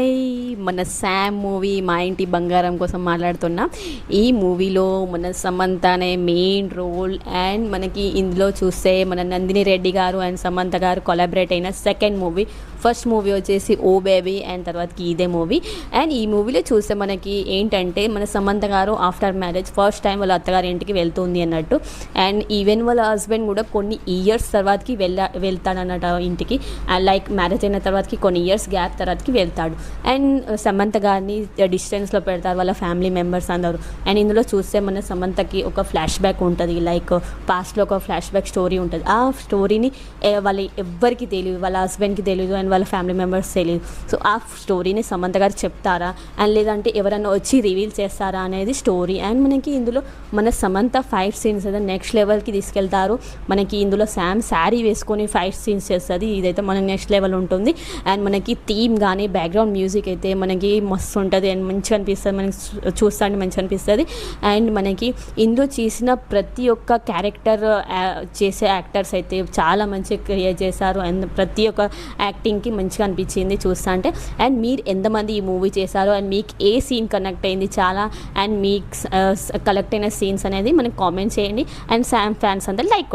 Hi, మన Sam movie మా ఇంటి బంగారం కోసం మాట్లాడుతున్నా. ఈ మూవీలో మన సమంత అనే మెయిన్ రోల్ అండ్ మనకి ఇందులో చూస్తే మన నందిని రెడ్డి గారు అండ్ సమంత గారు కొలాబరేట్ అయిన సెకండ్ మూవీ. ఫస్ట్ మూవీ వచ్చేసి ఓ బేబీ అండ్ తర్వాతకి ఇదే మూవీ. అండ్ ఈ మూవీలో చూస్తే మనకి ఏంటంటే మన సమంత గారు ఆఫ్టర్ మ్యారేజ్ ఫస్ట్ టైం వాళ్ళ అత్తగారి ఇంటికి వెళ్తుంది అన్నట్టు. అండ్ ఈవెన్ వాళ్ళ హస్బెండ్ కూడా కొన్ని ఇయర్స్ తర్వాతకి వెళ్తాడన్నట్టు ఇంటికి. లైక్ మ్యారేజ్ అయిన తర్వాతకి కొన్ని ఇయర్స్ గ్యాప్ తర్వాతకి వెళ్తాడు. అండ్ సమంత గారిని డిస్టెన్స్లో పెడతారు వాళ్ళ ఫ్యామిలీ మెంబర్స్ అందరూ. అండ్ ఇందులో చూస్తే మన సమంతకి ఒక ఫ్లాష్ బ్యాక్ ఉంటుంది, లైక్ పాస్ట్లో ఒక ఫ్లాష్ బ్యాక్ స్టోరీ ఉంటుంది. ఆ స్టోరీని వాళ్ళ ఎవ్వరికి తెలియదు, వాళ్ళ హస్బెండ్కి తెలియదు అండ్ వాళ్ళ ఫ్యామిలీ మెంబర్స్ తెలియదు. సో ఆ స్టోరీని సమంత గారు చెప్తారా అండ్ లేదంటే ఎవరైనా వచ్చి రివీల్ చేస్తారా అనేది స్టోరీ. అండ్ మనకి ఇందులో మన సమంత ఫైట్ సీన్స్ అయితే నెక్స్ట్ లెవెల్కి తీసుకెళ్తారు. మనకి ఇందులో శామ్ శారీ వేసుకొని ఫైట్ సీన్స్ చేస్తుంది, ఇదైతే మనకి నెక్స్ట్ లెవెల్ ఉంటుంది. అండ్ మనకి థీమ్ కానీ బ్యాక్గ్రౌండ్ మ్యూజిక్ అయితే మనకి మస్తు ఉంటుంది అండ్ మంచిగా అనిపిస్తుంది, మనకి చూస్తాంటే మంచిగా అనిపిస్తుంది. అండ్ మనకి ఇందులో చేసిన ప్రతి ఒక్క క్యారెక్టర్ చేసే యాక్టర్స్ అయితే చాలా మంచిగా క్రియేట్ చేశారు అండ్ ప్రతి ఒక్క యాక్టింగ్కి మంచిగా అనిపించింది చూస్తా అంటే. అండ్ మీరు ఎంతమంది ఈ మూవీ చేశారో అండ్ మీకు ఏ సీన్ కనెక్ట్ అయింది చాలా అండ్ మీకు కలెక్ట్ అయిన సీన్స్ అనేది మనకి కామెంట్ చేయండి. అండ్ శామ్ ఫ్యాన్స్ అంతా లైక్